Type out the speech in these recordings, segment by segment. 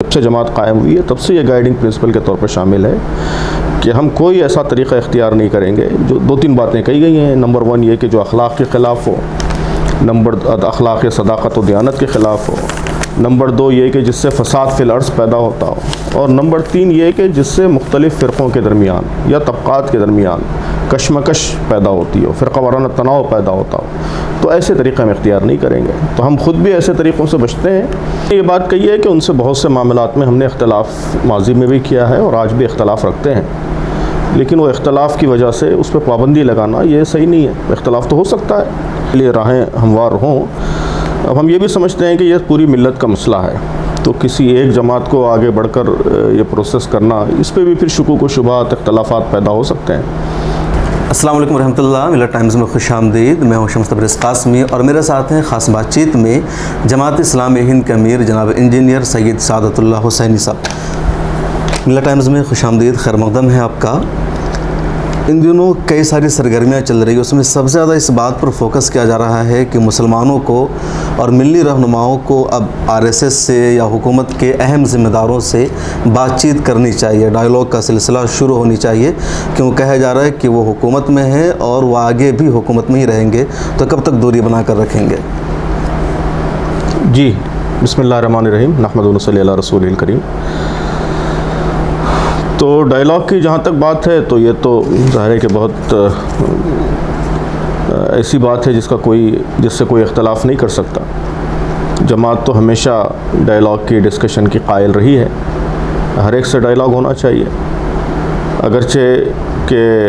جب سے جماعت قائم ہوئی ہے تب سے یہ گائیڈنگ پرنسپل کے طور پر شامل ہے کہ ہم کوئی ایسا طریقہ اختیار نہیں کریں گے جو دو تین باتیں کہی گئی ہیں. نمبر 1 یہ کہ جو اخلاق کے خلاف ہو. نمبر اخلاق صداقت و دیانت کے خلاف ہو. نمبر 2 یہ کہ جس سے فساد فی الارض پیدا ہوتا ہو. اور نمبر 3 یہ کہ جس سے مختلف فرقوں کے درمیان یا طبقات کے درمیان کشمکش پیدا ہوتی ہو, فرقہ وارانہ تناؤ پیدا ہوتا ہو. تو ایسے طریقے ہم اختیار نہیں کریں گے. تو ہم خود بھی ایسے طریقوں سے بچتے ہیں. یہ بات کہی ہے کہ ان سے بہت سے معاملات میں ہم نے اختلاف ماضی میں بھی کیا ہے اور آج بھی اختلاف رکھتے ہیں, لیکن وہ اختلاف کی وجہ سے اس پہ پابندی لگانا یہ صحیح نہیں ہے. اختلاف تو ہو سکتا ہے, اس لیے راہیں ہموار ہوں. اب ہم یہ بھی سمجھتے ہیں کہ یہ پوری ملت کا مسئلہ ہے, تو کسی ایک جماعت کو آگے بڑھ کر یہ پروسیس کرنا, اس پہ بھی پھر شکوک و شبہات اختلافات پیدا ہو سکتے ہیں. السلام علیکم ورحمۃ اللہ. ملت ٹائمز میں خوش آمدید. میں ہوں شمس تبریز قاسمی اور میرے ساتھ ہیں خاص بات چیت میں جماعت اسلامی ہند کے امیر جناب انجینئر سید سعادت اللہ حسینی صاحب. ملت ٹائمز میں خوش آمدید, خیر مقدم ہے آپ کا. ان دنوں کئی ساری سرگرمیاں چل رہی ہیں, اس میں سب سے زیادہ اس بات پر فوکس کیا جا رہا ہے کہ مسلمانوں کو اور ملی رہنماؤں کو اب RSS سے یا حکومت کے اہم ذمہ داروں سے بات چیت کرنی چاہیے, ڈائیلاگ کا سلسلہ شروع ہونی چاہیے, کیوں کہا جا رہا ہے کہ وہ حکومت میں ہے اور وہ آگے بھی حکومت میں ہی رہیں گے, تو کب تک دوری بنا کر رکھیں گے؟ جی, بسم اللہ الرحمن الرحیم. نحمد و نصلی علی رسول الکریم. تو ڈائیلاگ کی جہاں تک بات ہے تو یہ تو ظاہر ہے کہ بہت ایسی بات ہے جس سے کوئی اختلاف نہیں کر سکتا. جماعت تو ہمیشہ ڈائیلاگ کی ڈسکشن کی قائل رہی ہے. ہر ایک سے ڈائیلاگ ہونا چاہیے, اگرچہ کہ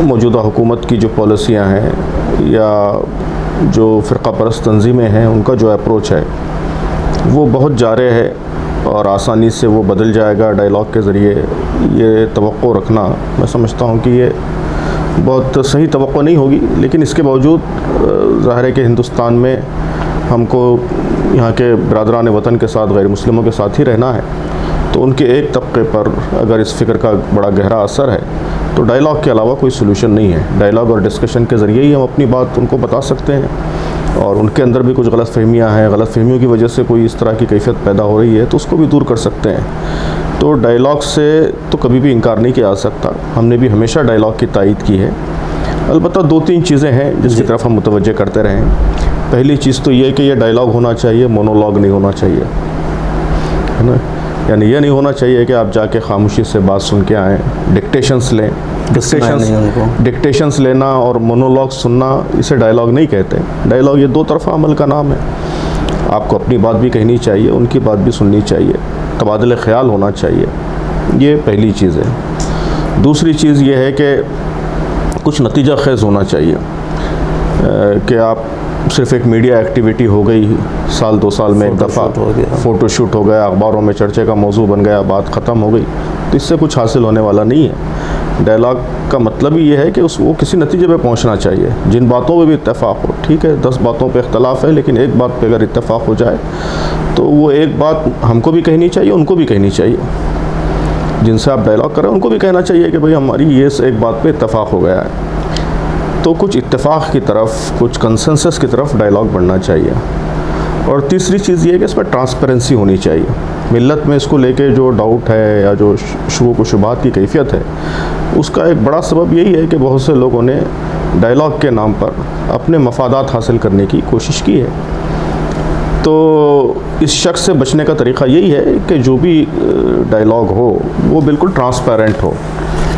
موجودہ حکومت کی جو پالیسیاں ہیں یا جو فرقہ پرست تنظیمیں ہیں ان کا جو اپروچ ہے وہ بہت جارح ہے اور آسانی سے وہ بدل جائے گا ڈائیلاگ کے ذریعے. یہ توقع رکھنا میں سمجھتا ہوں کہ یہ بہت صحیح توقع نہیں ہوگی. لیکن اس کے باوجود ظاہر ہے کہ ہندوستان میں ہم کو یہاں کے برادران وطن کے ساتھ غیر مسلموں کے ساتھ ہی رہنا ہے, تو ان کے ایک طبقے پر اگر اس فکر کا بڑا گہرا اثر ہے تو ڈائیلاگ کے علاوہ کوئی سلوشن نہیں ہے. ڈائیلاگ اور ڈسکشن کے ذریعے ہی ہم اپنی بات ان کو بتا سکتے ہیں, اور ان کے اندر بھی کچھ غلط فہمیاں ہیں, غلط فہمیوں کی وجہ سے کوئی اس طرح کی کیفیت پیدا ہو رہی ہے تو اس کو بھی دور کر سکتے ہیں. تو ڈائیلاگ سے تو کبھی بھی انکار نہیں کیا جا سکتا. ہم نے بھی ہمیشہ ڈائیلاگ کی تائید کی ہے. البتہ 2-3 چیزیں ہیں جس کی طرف ہم متوجہ کرتے رہیں. پہلی چیز تو یہ کہ یہ ڈائیلاگ ہونا چاہیے, مونولاگ نہیں ہونا چاہیے, ہے نا. یعنی یہ نہیں ہونا چاہیے کہ آپ جا کے خاموشی سے بات سن کے آئیں, ڈکٹیشنس لیں. ڈکٹیشنس لینا اور مونولاگ سننا اسے ڈائیلاگ نہیں کہتے. ڈائیلاگ یہ 2 طرفہ عمل کا نام ہے. آپ کو اپنی بات بھی کہنی چاہیے, ان کی بات بھی سننی چاہیے, تبادلہ خیال ہونا چاہیے. یہ پہلی چیز ہے. دوسری چیز یہ ہے کہ کچھ نتیجہ خیز ہونا چاہیے کہ آپ صرف ایک میڈیا ایکٹیویٹی ہو گئی, سال 2 سال میں ایک دفعہ فوٹو شوٹ ہو گیا, اخباروں میں چرچے کا موضوع بن گیا, بات ختم ہو گئی, تو اس سے کچھ حاصل ہونے والا نہیں ہے. ڈائیلاگ کا مطلب ہی یہ ہے کہ وہ کسی نتیجے پہ پہنچنا چاہیے. جن باتوں پہ بھی اتفاق ہو, ٹھیک ہے 10 باتوں پہ اختلاف ہے, لیکن ایک بات پہ اگر اتفاق ہو جائے تو وہ ایک بات ہم کو بھی کہنی چاہیے, ان کو بھی کہنی چاہیے. جن سے آپ ڈائیلاگ کر رہے ہیں ان کو بھی کہنا چاہیے کہ بھئی ہماری یہ ایک بات پہ اتفاق ہو گیا ہے. تو کچھ اتفاق کی طرف, کچھ کنسنسس کی طرف ڈائیلاگ بڑھنا چاہیے. اور تیسری چیز یہ ہے کہ اس میں ٹرانسپیرنسی ہونی چاہیے. ملت میں اس کو لے کے جو ڈاؤٹ ہے یا جو شکوک و شبہات کی کیفیت ہے, اس کا ایک بڑا سبب یہی ہے کہ بہت سے لوگوں نے ڈائیلاگ کے نام پر اپنے مفادات حاصل کرنے کی کوشش کی ہے. تو اس شک سے بچنے کا طریقہ یہی ہے کہ جو بھی ڈائیلاگ ہو وہ بالکل ٹرانسپیرنٹ ہو,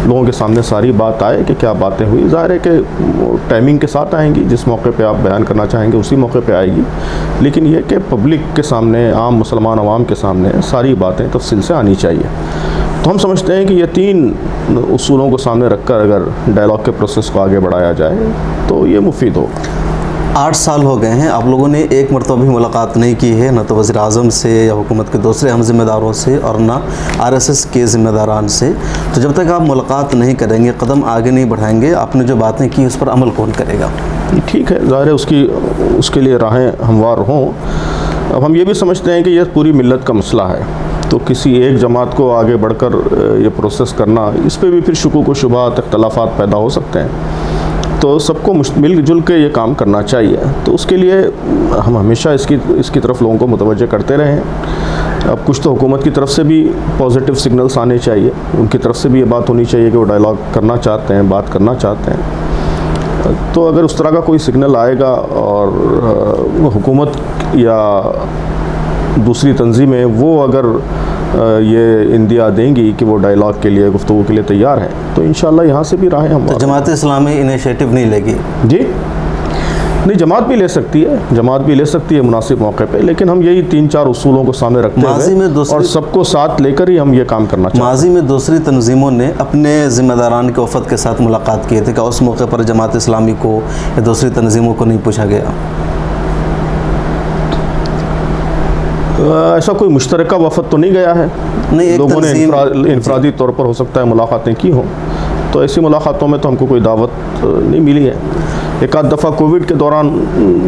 لوگوں کے سامنے ساری بات آئے کہ کیا باتیں ہوئی. ظاہر ہے کہ ٹائمنگ کے ساتھ آئیں گی, جس موقع پہ آپ بیان کرنا چاہیں گے اسی موقع پہ آئے گی, لیکن یہ کہ پبلک کے سامنے, عام مسلمان عوام کے سامنے ساری باتیں تفصیل سے آنی چاہیے. تو ہم سمجھتے ہیں کہ یہ 3 اصولوں کو سامنے رکھ کر اگر ڈائیلاگ کے پروسیس کو آگے بڑھایا جائے تو یہ مفید ہو. 8 سال ہو گئے ہیں, آپ لوگوں نے ایک مرتبہ بھی ملاقات نہیں کی ہے, نہ تو وزیر اعظم سے یا حکومت کے دوسرے اہم ذمہ داروں سے اور نہ RSS کے ذمہ داران سے. تو جب تک آپ ملاقات نہیں کریں گے, قدم آگے نہیں بڑھائیں گے, آپ نے جو باتیں کی اس پر عمل کون کرے گا؟ ٹھیک ہے, ظاہر ہے اس کے لیے راہیں ہموار ہوں. اب ہم یہ بھی سمجھتے ہیں کہ یہ پوری ملت کا مسئلہ ہے, تو کسی ایک جماعت کو آگے بڑھ کر یہ پروسیس کرنا, اس پہ بھی پھر شکوک و شبہات اختلافات پیدا ہو سکتے ہیں. تو سب کو مل جل کے یہ کام کرنا چاہیے. تو اس کے لیے ہم ہمیشہ اس کی طرف لوگوں کو متوجہ کرتے رہیں. اب کچھ تو حکومت کی طرف سے بھی پازیٹیو سگنلز آنے چاہیے، ان کی طرف سے بھی یہ بات ہونی چاہیے کہ وہ ڈائلاگ کرنا چاہتے ہیں، بات کرنا چاہتے ہیں۔ تو اگر اس طرح کا کوئی سگنل آئے گا اور حکومت یا دوسری تنظیمیں وہ اگر یہ اندیا دیں گی کہ وہ ڈائلاگ کے لیے، گفتگو کے لیے تیار ہیں، تو انشاءاللہ یہاں سے بھی راہیں ہم۔ تو جماعت اسلامی انیشیٹو نہیں لے گی؟ جی نہیں، جماعت بھی لے سکتی ہے، جماعت بھی لے سکتی ہے مناسب موقع پہ، لیکن ہم یہی 3-4 اصولوں کو سامنے رکھتے ہوئے اور سب کو ساتھ لے کر ہی ہم یہ کام کرنا چاہتے ہیں۔ ماضی میں دوسری تنظیموں نے اپنے ذمہ داران کے وفد کے ساتھ ملاقات کی تھی، کہ اس موقع پر جماعت اسلامی کو یا دوسری تنظیموں کو نہیں پوچھا گیا؟ ایسا کوئی مشترکہ وفد تو نہیں گیا ہے، نہیں، لوگوں نے انفرادی طور پر ہو سکتا ہے ملاقاتیں کی ہوں، تو ایسی ملاقاتوں میں تو ہم کو کوئی دعوت نہیں ملی ہے۔ ایک آدھ دفعہ کووڈ کے دوران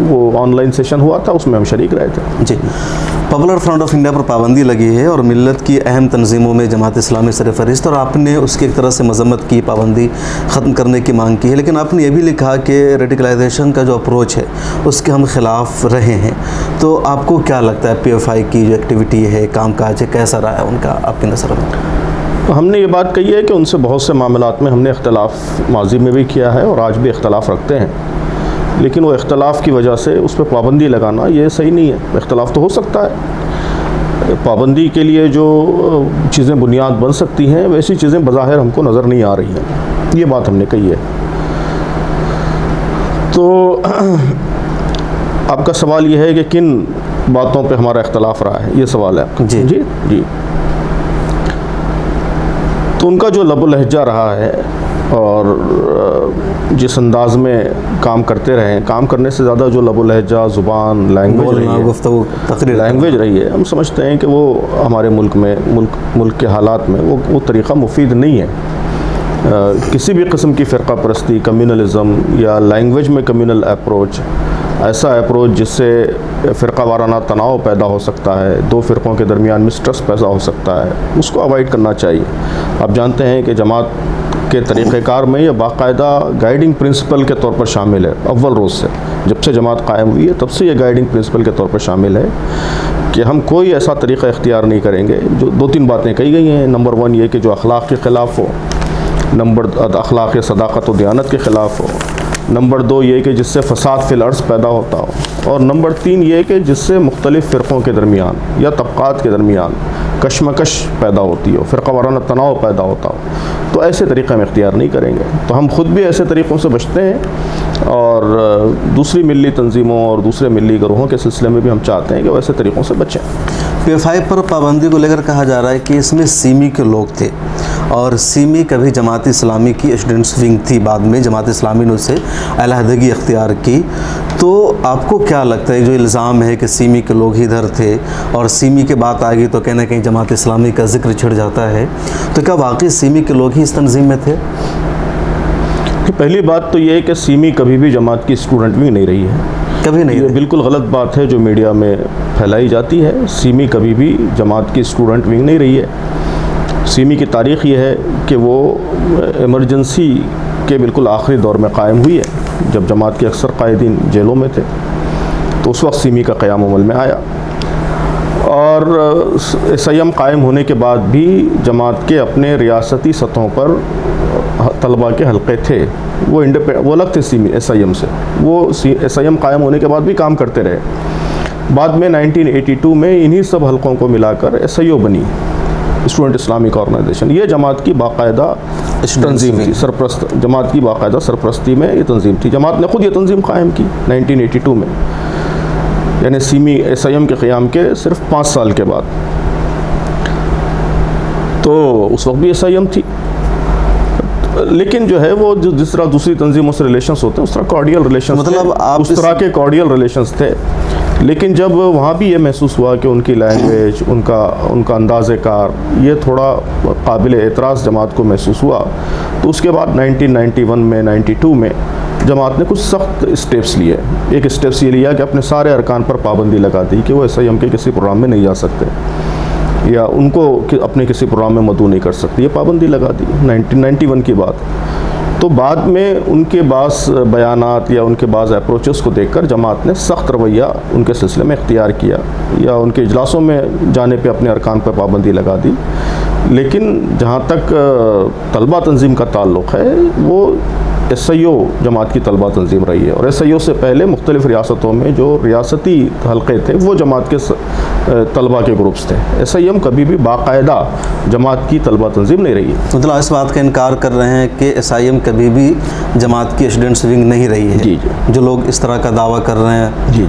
وہ آن لائن سیشن ہوا تھا، اس میں ہم شریک رہے تھے۔ جی، پاپولر فرنٹ آف انڈیا پر پابندی لگی ہے اور ملت کی اہم تنظیموں میں جماعت اسلامی سر فہرست، اور آپ نے اس کی ایک طرح سے مذمت کی، پابندی ختم کرنے کی مانگ کی ہے، لیکن آپ نے یہ بھی لکھا کہ ریڈیکلائزیشن کا جو اپروچ ہے اس کے ہم خلاف رہے ہیں۔ تو آپ کو کیا لگتا ہے پی ایف آئی کی جو ایکٹیویٹی ہے، کام کاج ہے، کیسا رہا ہے ان کا آپ کی نظر میں؟ ہم نے یہ بات کہی ہے کہ ان سے بہت سے معاملات میں ہم نے اختلاف ماضی میں بھی کیا ہے اور آج بھی اختلاف رکھتے ہیں، لیکن وہ اختلاف کی وجہ سے اس پہ پابندی لگانا یہ صحیح نہیں ہے۔ اختلاف تو ہو سکتا ہے، پابندی کے لیے جو چیزیں بنیاد بن سکتی ہیں ویسی چیزیں بظاہر ہم کو نظر نہیں آ رہی ہیں، یہ بات ہم نے کہی ہے۔ تو آپ کا سوال یہ ہے کہ کن باتوں پہ ہمارا اختلاف رہا ہے، یہ سوال ہے آپ کا؟ جی جی جی تو ان کا جو لب و لہجہ رہا ہے اور جس انداز میں کام کرتے رہے ہیں، کام کرنے سے زیادہ جو لب و لہجہ، زبان، لینگویج رہی ہے، گفتگو، تقریر، لینگویج رہی ہے، ہم سمجھتے ہیں کہ وہ ہمارے ملک میں ملک کے حالات میں وہ طریقہ مفید نہیں ہے۔ کسی بھی قسم کی فرقہ پرستی، کمیونلزم یا لینگویج میں کمیونل اپروچ، ایسا اپروچ جس سے فرقہ وارانہ تناؤ پیدا ہو سکتا ہے، دو فرقوں کے درمیان مسٹرس پیدا ہو سکتا ہے، اس کو اوائڈ کرنا چاہیے۔ آپ جانتے ہیں کہ جماعت کے طریقہ کار میں یہ باقاعدہ گائیڈنگ پرنسپل کے طور پر شامل ہے، اول روز سے جب سے جماعت قائم ہوئی ہے تب سے یہ گائیڈنگ پرنسپل کے طور پر شامل ہے کہ ہم کوئی ایسا طریقہ اختیار نہیں کریں گے جو 2-3 باتیں کہی گئی ہیں۔ نمبر 1 یہ کہ جو اخلاق کے خلاف ہو، اخلاق صداقت و دیانت کے خلاف ہو، نمبر 2 یہ کہ جس سے فساد فی الارض پیدا ہوتا ہو، اور نمبر 3 یہ کہ جس سے مختلف فرقوں کے درمیان یا طبقات کے درمیان کشمکش پیدا ہوتی ہو، فرقہ وارانہ تناؤ پیدا ہوتا ہو، تو ایسے طریقے ہم اختیار نہیں کریں گے۔ تو ہم خود بھی ایسے طریقوں سے بچتے ہیں اور دوسری ملی تنظیموں اور دوسرے ملی گروہوں کے سلسلے میں بھی ہم چاہتے ہیں کہ وہ ایسے طریقوں سے بچیں۔ پی ایف آئی پر پابندی کو لے کر کہا جا رہا ہے کہ اس میں سیمی کے لوگ تھے، اور سیمی کبھی جماعت اسلامی کی اسٹوڈنٹس ونگ تھی، بعد میں جماعت اسلامی نے اسے علیحدگی اختیار کی۔ تو آپ کو کیا لگتا ہے جو الزام ہے کہ سیمی کے لوگ ہی ادھر تھے اور سیمی کے بات آ گئی تو کہیں نہ کہیں جماعت اسلامی کا ذکر چھڑ جاتا ہے، تو کیا واقعی سیمی کے لوگ ہی اس تنظیم میں تھے؟ پہلی بات تو یہ ہے کہ سیمی کبھی بھی جماعت کی اسٹوڈنٹ ونگ نہیں رہی ہے، کبھی نہیں۔ یہ بالکل غلط بات ہے جو میڈیا میں پھیلائی جاتی ہے۔ سیمی کبھی بھی جماعت کی اسٹوڈنٹ ونگ نہیں رہی ہے۔ سیمی کی تاریخ یہ ہے کہ وہ ایمرجنسی کے بالکل آخری دور میں قائم ہوئی ہے، جب جماعت کے اکثر قائدین جیلوں میں تھے، تو اس وقت سیمی کا قیام عمل میں آیا، اور ایس آئی ایم قائم ہونے کے بعد بھی جماعت کے اپنے ریاستی سطحوں پر طلباء کے حلقے تھے، وہ الگ تھے سیمی ایس آئی ایم سے، وہ ایس آئی ایم قائم ہونے کے بعد بھی کام کرتے رہے۔ بعد میں 1982 میں انہی سب حلقوں کو ملا کر ایس آئی او بنی، اسٹوڈنٹ اسلامک آرگنائزیشن۔ یہ جماعت کی باقاعدہ تنظیم تھی، سرپرست جماعت کی باقاعدہ سرپرستی میں یہ تنظیم تھی۔ جماعت نے خود یہ تنظیم قائم کی 1982 میں، یعنی سیمی ایس آئی ایم کے قیام کے صرف 5 سال کے بعد۔ تو اس وقت بھی ایس آئی ایم تھی، لیکن جو ہے وہ جس طرح دوسری تنظیموں سے ریلیشنز ہوتے ہیں اس طرح کارڈیل ریلیشنز، مطلب آپ اس طرح کے کارڈیل ریلیشنز تھے۔ لیکن جب وہاں بھی یہ محسوس ہوا کہ ان کی لینگویج، ان کا انداز کار یہ تھوڑا قابل اعتراض جماعت کو محسوس ہوا، تو اس کے بعد 1991 میں 92 میں جماعت نے کچھ سخت اسٹیپس لیے۔ ایک اسٹیپس یہ لیا کہ اپنے سارے ارکان پر پابندی لگا دی کہ وہ ایس آئی ایم کے کسی پروگرام میں نہیں جا سکتے یا ان کو اپنے کسی پروگرام میں مدعو نہیں کر سکتے، یہ پابندی لگا دی 1991 کی بات۔ تو بعد میں ان کے بعض بیانات یا ان کے بعض اپروچز کو دیکھ کر جماعت نے سخت رویہ ان کے سلسلے میں اختیار کیا یا ان کے اجلاسوں میں جانے پہ اپنے ارکان پر پابندی لگا دی. لیکن جہاں تک طلبہ تنظیم کا تعلق ہے وہ ایس آئی او جماعت کی طلبہ تنظیم رہی ہے, اور ایس آئی او سے پہلے مختلف ریاستوں میں جو ریاستی حلقے تھے وہ جماعت کے طلبہ کے گروپس تھے. ایس آئی ایم کبھی بھی باقاعدہ جماعت کی طلبہ تنظیم نہیں رہی ہے. مطلب اس بات کا انکار کر رہے ہیں کہ ایس آئی ایم کبھی بھی جماعت کی اسٹوڈنٹس ونگ نہیں رہی ہے. جی جو لوگ اس طرح کا دعویٰ کر رہے ہیں. جی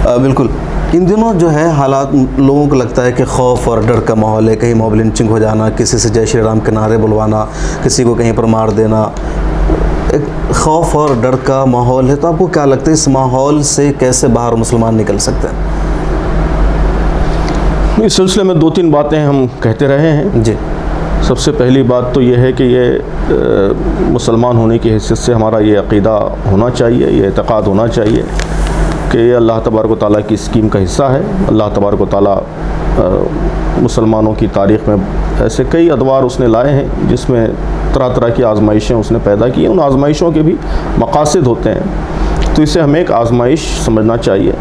بالکل. ان دنوں جو ہے حالات لوگوں کو لگتا ہے کہ خوف اور ڈر کا ماحول ہے. کہیں موب لنچنگ ہو جانا, کسی سے جے شری رام کے نعرے بلوانا, کسی کو کہیں پر مار دینا, ایک خوف اور ڈر کا ماحول ہے. تو آپ کو کیا لگتا ہے اس ماحول سے کیسے باہر مسلمان نکل سکتے ہیں؟ اس سلسلے میں 2-3 باتیں ہم کہتے رہے ہیں. جی. سب سے پہلی بات تو یہ ہے کہ یہ مسلمان ہونے کی حیثیت سے ہمارا یہ عقیدہ ہونا چاہیے, یہ اعتقاد ہونا چاہیے کہ یہ اللہ تبارک و تعالیٰ کی اسکیم کا حصہ ہے. اللہ تبارک و تعالیٰ مسلمانوں کی تاریخ میں ایسے کئی ادوار اس نے لائے ہیں جس میں طرح طرح کی آزمائشیں اس نے پیدا کی ہیں. ان آزمائشوں کے بھی مقاصد ہوتے ہیں, تو اسے ہمیں ایک آزمائش سمجھنا چاہیے.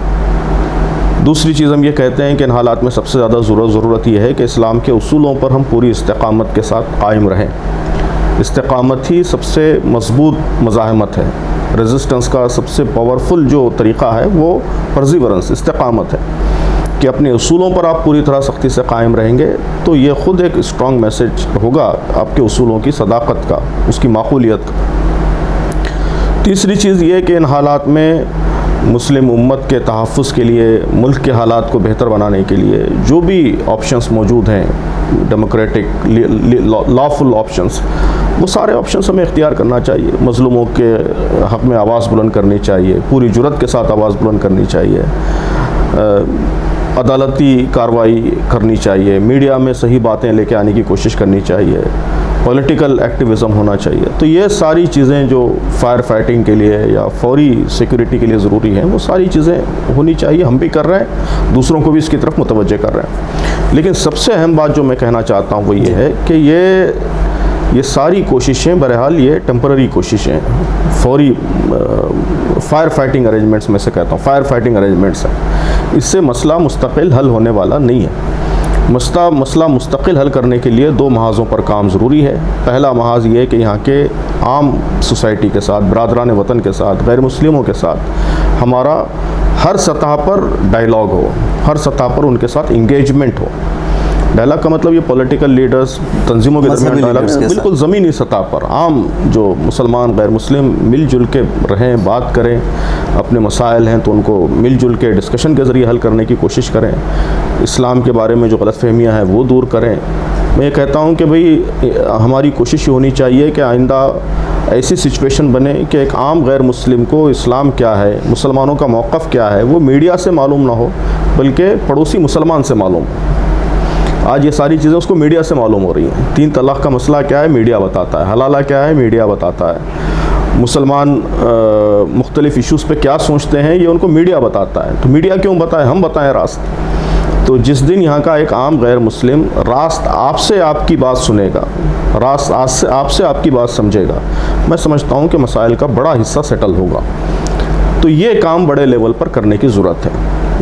دوسری چیز ہم یہ کہتے ہیں کہ ان حالات میں سب سے زیادہ ضرورت یہ ہے کہ اسلام کے اصولوں پر ہم پوری استقامت کے ساتھ قائم رہیں. استقامت ہی سب سے مضبوط مزاحمت ہے. ریزسٹنس کا سب سے پاورفل جو طریقہ ہے وہ پرزیورنس, استقامت ہے, کہ اپنے اصولوں پر آپ پوری طرح سختی سے قائم رہیں گے تو یہ خود ایک اسٹرانگ میسج ہوگا آپ کے اصولوں کی صداقت کا, اس کی معقولیت کا. تیسری چیز یہ کہ ان حالات میں مسلم امت کے تحفظ کے لیے, ملک کے حالات کو بہتر بنانے کے لیے جو بھی آپشنز موجود ہیں, ڈیموکریٹک لافل آپشنز, وہ سارے آپشنز ہمیں اختیار کرنا چاہیے. مظلوموں کے حق میں آواز بلند کرنی چاہیے, پوری جرأت کے ساتھ آواز بلند کرنی چاہیے, عدالتی کارروائی کرنی چاہیے, میڈیا میں صحیح باتیں لے کے آنے کی کوشش کرنی چاہیے, پولیٹیکل ایکٹیویزم ہونا چاہیے. تو یہ ساری چیزیں جو فائر فائٹنگ کے لیے یا فوری سیکیورٹی کے لیے ضروری ہیں وہ ساری چیزیں ہونی چاہیے. ہم بھی کر رہے ہیں, دوسروں کو بھی اس کی طرف متوجہ کر رہے ہیں. لیکن سب سے اہم بات جو میں کہنا چاہتا ہوں وہ یہ ہے کہ یہ ساری کوششیں بہرحال یہ ٹیمپرری کوششیں ہیں, فوری فائر فائٹنگ ارینجمنٹس میں سے کہتا ہوں, فائر فائٹنگ ارینجمنٹس ہیں. اس سے مسئلہ مستقل حل ہونے والا نہیں ہے. مسئلہ مستقل حل کرنے کے لیے 2 محاذوں پر کام ضروری ہے. پہلا محاذ یہ ہے کہ یہاں کے عام سوسائٹی کے ساتھ, برادران وطن کے ساتھ, غیر مسلموں کے ساتھ ہمارا ہر سطح پر ڈائیلاگ ہو, ہر سطح پر ان کے ساتھ انگیجمنٹ ہو. ڈائلاگ کا مطلب یہ پولیٹیکل لیڈرز, تنظیموں کے درمیان ڈائلاگ, بالکل زمینی سطح پر عام جو مسلمان غیر مسلم مل جل کے رہیں, بات کریں, اپنے مسائل ہیں تو ان کو مل جل کے ڈسکشن کے ذریعے حل کرنے کی کوشش کریں, اسلام کے بارے میں جو غلط فہمیاں ہیں وہ دور کریں. میں یہ کہتا ہوں کہ بھئی ہماری کوشش یہ ہونی چاہیے کہ آئندہ ایسی سچویشن بنے کہ ایک عام غیر مسلم کو اسلام کیا ہے, مسلمانوں کا موقف کیا ہے, وہ میڈیا سے معلوم نہ ہو بلکہ پڑوسی مسلمان سے معلوم ہو. آج یہ ساری چیزیں اس کو میڈیا سے معلوم ہو رہی ہیں. 3 طلاق کا مسئلہ کیا ہے, میڈیا بتاتا ہے. حلالہ کیا ہے, میڈیا بتاتا ہے. مسلمان مختلف ایشوز پہ کیا سوچتے ہیں یہ ان کو میڈیا بتاتا ہے. تو میڈیا کیوں بتائے, ہم بتائیں راست. تو جس دن یہاں کا ایک عام غیر مسلم راست آپ سے آپ کی بات سنے گا, راست آپ سے آپ کی بات سمجھے گا, میں سمجھتا ہوں کہ مسائل کا بڑا حصہ سیٹل ہوگا. تو یہ کام بڑے لیول پر کرنے کی ضرورت ہے.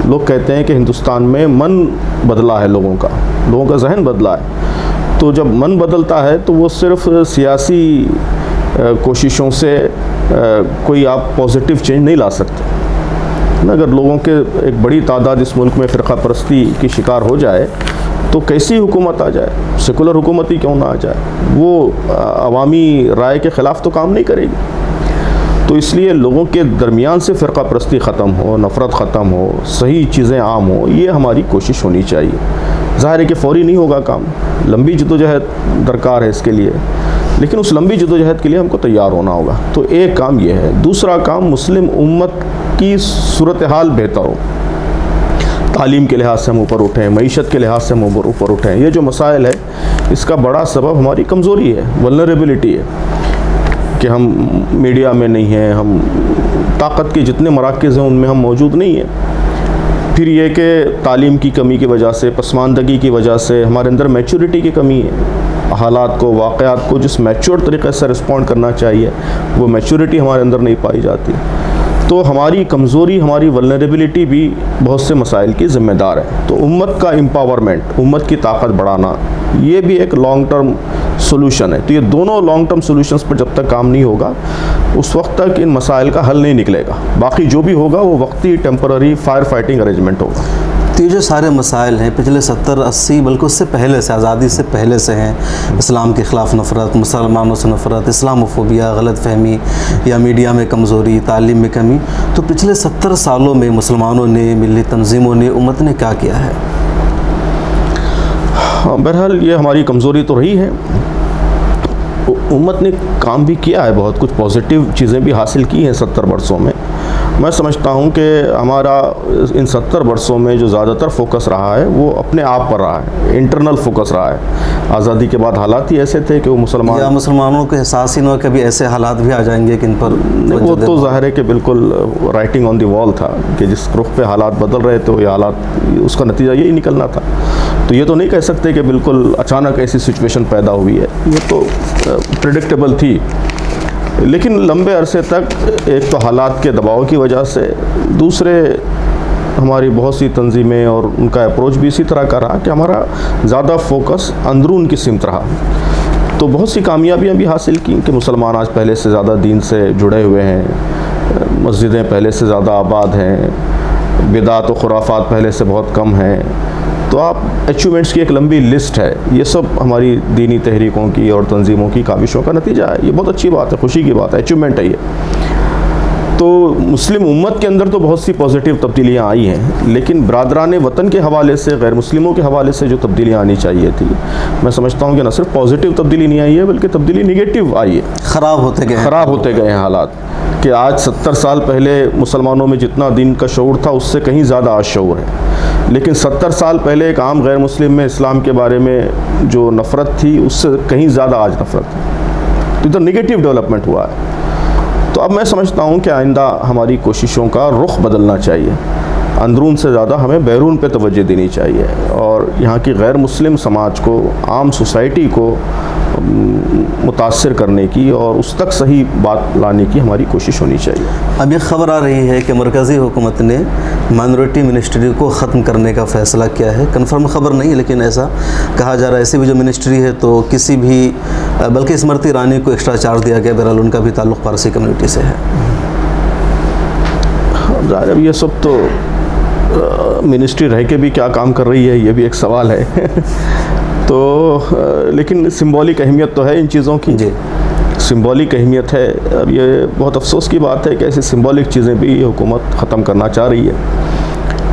لوگ کہتے ہیں کہ ہندوستان میں من بدلا ہے, لوگوں کا ذہن بدلا ہے. تو جب من بدلتا ہے تو وہ صرف سیاسی کوششوں سے کوئی آپ پازیٹیو چینج نہیں لا سکتے. اگر لوگوں کے ایک بڑی تعداد اس ملک میں فرقہ پرستی کی شکار ہو جائے تو کیسی حکومت آ جائے, سیکولر حکومت ہی کیوں نہ آ جائے, وہ عوامی رائے کے خلاف تو کام نہیں کرے گی. تو اس لیے لوگوں کے درمیان سے فرقہ پرستی ختم ہو, نفرت ختم ہو, صحیح چیزیں عام ہوں, یہ ہماری کوشش ہونی چاہیے. ظاہر ہے کہ فوری نہیں ہوگا کام, لمبی جدوجہد درکار ہے اس کے لیے, لیکن اس لمبی جدوجہد کے لیے ہم کو تیار ہونا ہوگا. تو ایک کام یہ ہے. دوسرا کام, مسلم امت کی صورتحال بہتر ہو. تعلیم کے لحاظ سے ہم اوپر اٹھیں, معیشت کے لحاظ سے ہم اوپر اٹھیں. یہ جو مسائل ہے اس کا بڑا سبب ہماری کمزوری ہے, ولنریبلٹی ہے, کہ ہم میڈیا میں نہیں ہیں, ہم طاقت کے جتنے مراکز ہیں ان میں ہم موجود نہیں ہیں. پھر یہ کہ تعلیم کی کمی کی وجہ سے, پسماندگی کی وجہ سے ہمارے اندر میچورٹی کی کمی ہے. حالات کو، واقعات کو جس میچور طریقے سے رسپونڈ کرنا چاہیے وہ میچورٹی ہمارے اندر نہیں پائی جاتی. تو ہماری کمزوری، ہماری ولنریبلٹی بھی بہت سے مسائل کی ذمہ دار ہے. تو امت کا امپاورمنٹ، امت کی طاقت بڑھانا، یہ بھی ایک لانگ ٹرم سولوشن ہے. تو یہ دونوں لانگ ٹرم سولوشنز پر جب تک کام نہیں ہوگا اس وقت تک ان مسائل کا حل نہیں نکلے گا. باقی جو بھی ہوگا وہ وقتی ٹیمپرری فائر فائٹنگ ارینجمنٹ ہوگا. تو یہ جو سارے مسائل ہیں پچھلے 70-80 بلکہ اس سے پہلے سے، آزادی سے پہلے سے ہیں. اسلام کے خلاف نفرت، مسلمانوں سے نفرت، اسلاموفوبیا، غلط فہمی یا میڈیا میں کمزوری، تعلیم میں کمی. تو پچھلے 70 سالوں میں مسلمانوں نے، ملی تنظیموں نے، امت نے کیا کیا ہے؟ بہرحال یہ ہماری کمزوری تو رہی ہے. امت نے کام بھی کیا ہے، بہت کچھ پازیٹیو چیزیں بھی حاصل کی ہیں 70 برسوں میں. میں سمجھتا ہوں کہ ہمارا ان 70 برسوں میں جو زیادہ تر فوکس رہا ہے وہ اپنے آپ پر رہا ہے، انٹرنل فوکس رہا ہے. آزادی کے بعد حالات ہی ایسے تھے کہ وہ مسلمانوں کو احساس ہی نہ ہو کہ ابھی ایسے حالات بھی آ جائیں گے کہ ان پر وہ تو ظاہر ہے کہ بالکل رائٹنگ آن دی وال تھا کہ جس رخ پہ حالات بدل رہے تھے وہ یہ حالات، اس کا نتیجہ یہی نکلنا تھا. تو یہ تو نہیں کہہ سکتے کہ بالکل اچانک ایسی سچویشن پیدا ہوئی ہے، یہ تو پریڈکٹیبل تھی. لیکن لمبے عرصے تک ایک تو حالات کے دباؤ کی وجہ سے، دوسرے ہماری بہت سی تنظیمیں اور ان کا اپروچ بھی اسی طرح کا رہا کہ ہمارا زیادہ فوکس اندرون کی سمت رہا. تو بہت سی کامیابیاں بھی حاصل کی کہ مسلمان آج پہلے سے زیادہ دین سے جڑے ہوئے ہیں، مسجدیں پہلے سے زیادہ آباد ہیں، بدعت و خرافات پہلے سے بہت کم ہیں. تو آپ اچیومنٹس کی ایک لمبی لسٹ ہے. یہ سب ہماری دینی تحریکوں کی اور تنظیموں کی کاوشوں کا نتیجہ ہے. یہ بہت اچھی بات ہے، خوشی کی بات ہے، اچیومنٹ ہے یہ. تو مسلم امت کے اندر تو بہت سی پازیٹیو تبدیلیاں آئی ہیں، لیکن برادران وطن کے حوالے سے، غیر مسلموں کے حوالے سے جو تبدیلیاں آنی چاہیے تھی، میں سمجھتا ہوں کہ نہ صرف پازیٹیو تبدیلی نہیں آئی ہے بلکہ تبدیلی نگیٹو آئی ہے. خراب ہوتے گئے ہیں حالات. کہ آج 70 سال پہلے مسلمانوں میں جتنا دین کا شعور تھا اس سے کہیں زیادہ آج شعور ہے. لیکن 70 سال پہلے ایک عام غیر مسلم میں اسلام کے بارے میں جو نفرت تھی اس سے کہیں زیادہ آج نفرت ہے. تو ادھر نگیٹو ڈیولپمنٹ ہوا ہے. تو اب میں سمجھتا ہوں کہ آئندہ ہماری کوششوں کا رخ بدلنا چاہیے. اندرون سے زیادہ ہمیں بیرون پہ توجہ دینی چاہیے اور یہاں کی غیر مسلم سماج کو، عام سوسائٹی کو متاثر کرنے کی اور اس تک صحیح بات لانے کی ہماری کوشش ہونی چاہیے. اب یہ خبر آ رہی ہے کہ مرکزی حکومت نے مائنورٹی منسٹری کو ختم کرنے کا فیصلہ کیا ہے. کنفرم خبر نہیں ہے لیکن ایسا کہا جا رہا ہے. ایسی بھی جو منسٹری ہے تو کسی بھی، بلکہ اسمرتی ایرانی کو ایکسٹرا چارج دیا گیا. بہرحال ان کا بھی تعلق پارسی کمیونٹی سے ہے. ظاہر ہے یہ سب تو منسٹری رہ کے بھی کیا کام کر رہی ہے یہ بھی ایک سوال ہے. تو لیکن سمبولک اہمیت تو ہے ان چیزوں کی. جی سمبولک اہمیت ہے. اب یہ بہت افسوس کی بات ہے کہ ایسی سمبولک چیزیں بھی یہ حکومت ختم کرنا چاہ رہی ہے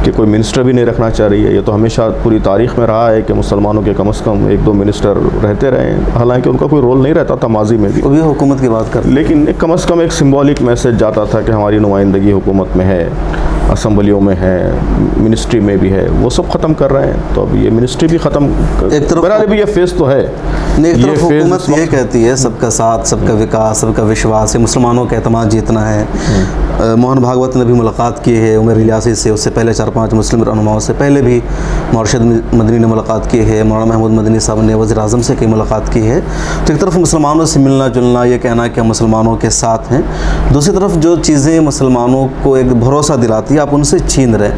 کہ کوئی منسٹر بھی نہیں رکھنا چاہ رہی ہے. یہ تو ہمیشہ پوری تاریخ میں رہا ہے کہ مسلمانوں کے کم از کم 1-2 منسٹر رہتے رہے ہیں، حالانکہ ان کا کوئی رول نہیں رہتا تھا ماضی میں بھی. وہ بھی حکومت کی بات کر، لیکن کم از کم ایک سمبولک میسج جاتا تھا کہ ہماری نمائندگی حکومت میں ہے، اسمبلیوں میں ہے، منسٹری میں بھی ہے. وہ سب ختم کر رہے ہیں. تو اب یہ منسٹری بھی ختم، ایک طرف بھی یہ فیس تو ہے. ایک طرف حکومت یہ کہتی ہے سب کا ساتھ، سب کا وکاس، سب کا وشواس ہے، مسلمانوں کا اعتماد جیتنا ہے. موہن بھاگوت نے بھی ملاقات کی ہے عمر الیاسی سے، اس سے پہلے 4-5 مسلم رہنماؤں سے پہلے بھی مرشد مدنی نے ملاقات کی ہے. مولانا محمود مدنی صاحب نے وزیر اعظم سے کئی ملاقات کی ہے. تو ایک طرف مسلمانوں سے ملنا جلنا، یہ کہنا کہ ہم مسلمانوں کے ساتھ ہیں، دوسری طرف جو چیزیں مسلمانوں کو ایک بھروسہ دلاتی ہے آپ ان سے چھین رہے.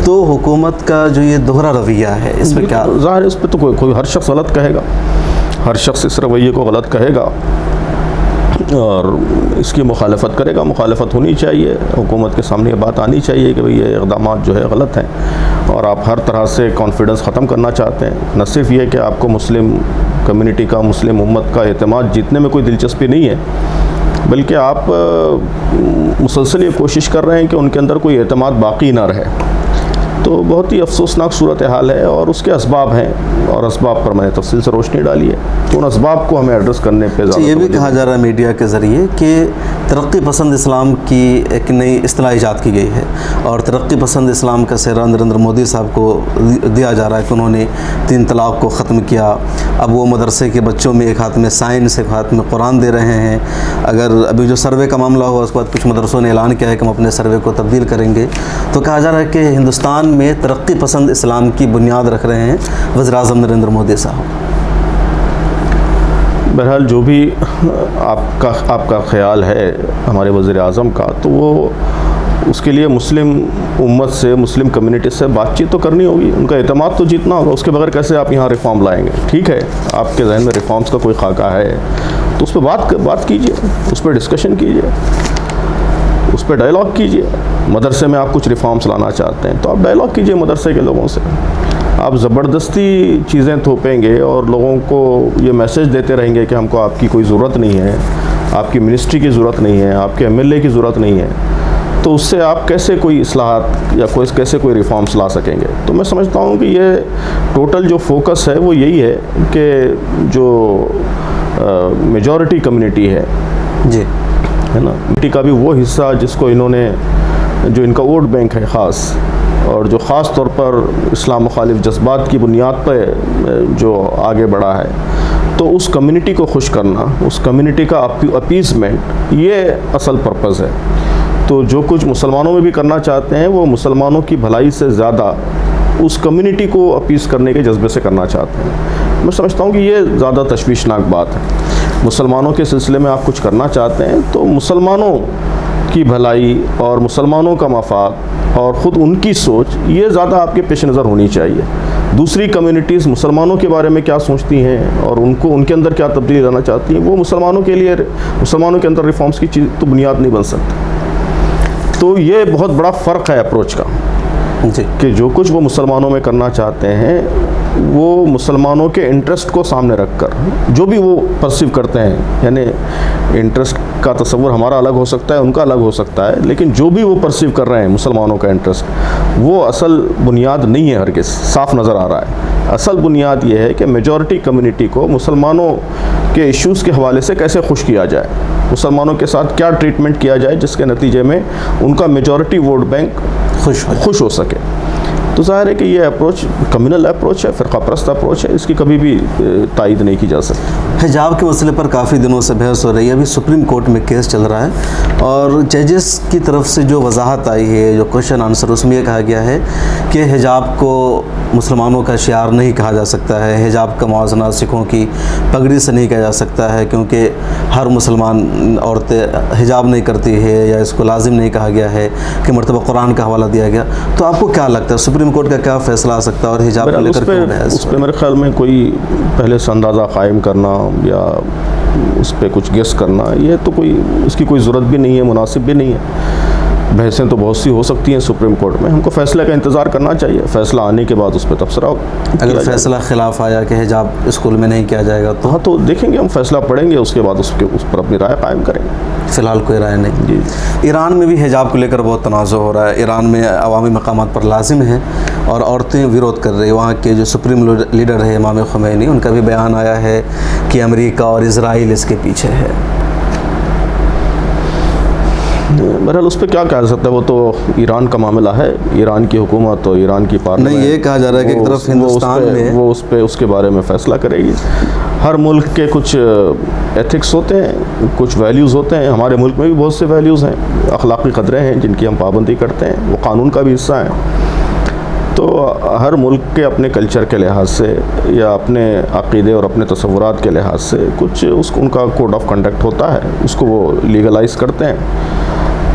تو حکومت کا جو یہ دوہرا رویہ ہے اس پہ کیا؟ ظاہر ہے اس پہ تو کوئی ہر شخص غلط کہے گا، ہر شخص اس رویے کو غلط کہے گا اور اس کی مخالفت کرے گا. مخالفت ہونی چاہیے. حکومت کے سامنے یہ بات آنی چاہیے کہ بھئی یہ اقدامات جو ہے غلط ہیں اور آپ ہر طرح سے کانفیڈنس ختم کرنا چاہتے ہیں. نہ صرف یہ کہ آپ کو مسلم کمیونٹی کا، مسلم امت کا اعتماد جیتنے میں کوئی دلچسپی نہیں ہے، بلکہ آپ مسلسل یہ کوشش کر رہے ہیں کہ ان کے اندر کوئی اعتماد باقی نہ رہے. تو بہت ہی افسوسناک صورتحال ہے اور اس کے اسباب ہیں اور اسباب پر میں نے تفصیل سے روشنی ڈالی ہے. تو ان اسباب کو ہمیں ایڈریس کرنے پہ زیادہ یہ بھی کہا جا رہا ہے میڈیا کے ذریعے کہ ترقی پسند اسلام کی ایک نئی اصطلاح ایجاد کی گئی ہے اور ترقی پسند اسلام کا سہرا نریندر مودی صاحب کو دیا جا رہا ہے کہ انہوں نے 3 طلاق کو ختم کیا. اب وہ مدرسے کے بچوں میں ایک ہاتھ میں سائنس، ایک ہاتھ میں قرآن دے رہے ہیں. اگر ابھی جو سروے کا معاملہ ہوا اس کے بعد کچھ مدرسوں نے اعلان کیا ہے کہ ہم اپنے سروے کو تبدیل کریں گے. تو کہا جا رہا ہے کہ ہندوستان میں ترقی پسند اسلام کی بنیاد رکھ رہے ہیں وزیر اعظم نریندر مودی صاحب. بہرحال جو بھی آپ کا خیال ہے ہمارے وزیر اعظم کا، تو وہ اس کے لیے مسلم امت سے، مسلم کمیونٹی سے بات چیت تو کرنی ہوگی، ان کا اعتماد تو جیتنا ہوگا. اس کے بغیر کیسے آپ یہاں ریفارم لائیں گے؟ ٹھیک ہے، آپ کے ذہن میں ریفارمز کا کوئی خاکہ ہے تو اس پہ بات کیجئے، اس پہ ڈسکشن کیجئے، اس پہ ڈائلاگ کیجئے. مدرسے میں آپ کچھ ریفارمز لانا چاہتے ہیں تو آپ ڈائلاگ کیجئے مدرسے کے لوگوں سے. آپ زبردستی چیزیں تھوپیں گے اور لوگوں کو یہ میسیج دیتے رہیں گے کہ ہم کو آپ کی کوئی ضرورت نہیں ہے، آپ کی منسٹری کی ضرورت نہیں ہے، آپ کے MLA کی ضرورت نہیں ہے، تو اس سے آپ کیسے کوئی اصلاحات یا کیسے کوئی ریفارمز لا سکیں گے؟ تو میں سمجھتا ہوں کہ یہ ٹوٹل جو فوکس ہے وہ یہی ہے کہ جو میجورٹی کمیونٹی ہے جی ہے نا، کمیونٹی کا بھی وہ حصہ جس کو انہوں نے، جو ان کا ووٹ بینک ہے خاص، اور جو خاص طور پر اسلام مخالف جذبات کی بنیاد پہ جو آگے بڑھا ہے، تو اس کمیونٹی کو خوش کرنا، اس کمیونٹی کا اپیزمنٹ، یہ اصل پرپز ہے. تو جو کچھ مسلمانوں میں بھی کرنا چاہتے ہیں وہ مسلمانوں کی بھلائی سے زیادہ اس کمیونٹی کو اپیز کرنے کے جذبے سے کرنا چاہتے ہیں. میں سمجھتا ہوں کہ یہ زیادہ تشویشناک بات ہے. مسلمانوں کے سلسلے میں آپ کچھ کرنا چاہتے ہیں تو مسلمانوں کی بھلائی اور مسلمانوں کا مفاد اور خود ان کی سوچ، یہ زیادہ آپ کے پیش نظر ہونی چاہیے. دوسری کمیونٹیز مسلمانوں کے بارے میں کیا سوچتی ہیں اور ان کے اندر کیا تبدیلی لانا چاہتی ہیں، وہ مسلمانوں کے اندر ریفارمز کی چیز تو بنیاد نہیں بن سکتی. تو یہ بہت بڑا فرق ہے اپروچ کا، کہ جو کچھ وہ مسلمانوں میں کرنا چاہتے ہیں وہ مسلمانوں کے انٹرسٹ کو سامنے رکھ کر، جو بھی وہ پرسیو کرتے ہیں، یعنی انٹرسٹ کا تصور ہمارا الگ ہو سکتا ہے، ان کا الگ ہو سکتا ہے، لیکن جو بھی وہ پرسیو کر رہے ہیں مسلمانوں کا انٹرسٹ، وہ اصل بنیاد نہیں ہے، ہرگز صاف نظر آ رہا ہے. اصل بنیاد یہ ہے کہ میجورٹی کمیونٹی کو مسلمانوں کے ایشوز کے حوالے سے کیسے خوش کیا جائے، مسلمانوں کے ساتھ کیا ٹریٹمنٹ کیا جائے جس کے نتیجے میں ان کا میجورٹی ووٹ بینک خوش ہو سکے. تو ظاہر ہے کہ یہ اپروچ کمیونل اپروچ ہے، فرقہ پرست اپروچ ہے، اس کی کبھی بھی تائید نہیں کی جا سکتی. حجاب کے مسئلے پر کافی دنوں سے بحث ہو رہی ہے. ابھی سپریم کورٹ میں کیس چل رہا ہے اور ججز کی طرف سے جو وضاحت آئی ہے، جو کوشچن آنسر، اس میں یہ کہا گیا ہے کہ حجاب کو مسلمانوں کا شعار نہیں کہا جا سکتا ہے، حجاب کا موازنہ سکھوں کی پگڑی سے نہیں کیا جا سکتا ہے، کیونکہ ہر مسلمان عورتیں حجاب نہیں کرتی ہے، یا اس کو لازم نہیں کہا گیا ہے کہ مرتبہ قرآن کا حوالہ دیا گیا. تو آپ کو کیا لگتا ہے سپریم کورٹ کا کیا فیصلہ آ سکتا ہے اور حجاب کو لے کر کیوں بحث؟ اس پہ میرے خیال میں کوئی پہلے سے اندازہ قائم کرنا یا اس پہ کچھ گیس کرنا، یہ تو اس کی کوئی ضرورت بھی نہیں ہے، مناسب بھی نہیں ہے. بحثیں تو بہت سی ہو سکتی ہیں سپریم کورٹ میں، ہم کو فیصلے کا انتظار کرنا چاہیے. فیصلہ آنے کے بعد اس پہ تبصرہ اگر فیصلہ خلاف آیا کہ حجاب اسکول میں نہیں کیا جائے گا تو؟ ہاں، تو دیکھیں گے، ہم فیصلہ پڑھیں گے، اس کے بعد اس پر اپنی رائے قائم کریں گے. فی الحال کوئی رائے نہیں. جی. ایران میں بھی حجاب کو لے کر بہت تنازع ہو رہا ہے. ایران میں عوامی مقامات پر لازم ہے اور عورتیں ویرودھ کر رہی ہیں. وہاں کے جو سپریم لیڈر ہے امام خمینی، ان کا بھی بیان آیا ہے کہ امریکہ اور اسرائیل اس کے پیچھے ہے. بہرحال اس پہ کیا کہہ سکتا ہے، وہ تو ایران کا معاملہ ہے. ایران کی حکومت اور ایران کی پارلیمنٹ، نہیں، یہ کہا جا رہا ہے کہ ایک طرف ہندوستان میں وہ اس کے بارے میں فیصلہ کرے گی. ہر ملک کے کچھ ایتھکس ہوتے ہیں، کچھ ویلیوز ہوتے ہیں. ہمارے ملک میں بھی بہت سے ویلیوز ہیں، اخلاقی قدریں ہیں جن کی ہم پابندی کرتے ہیں، وہ قانون کا بھی حصہ ہیں. تو ہر ملک کے اپنے کلچر کے لحاظ سے یا اپنے عقیدے اور اپنے تصورات کے لحاظ سے کچھ ان کا کوڈ آف کنڈکٹ ہوتا ہے، اس کو وہ لیگلائز کرتے ہیں.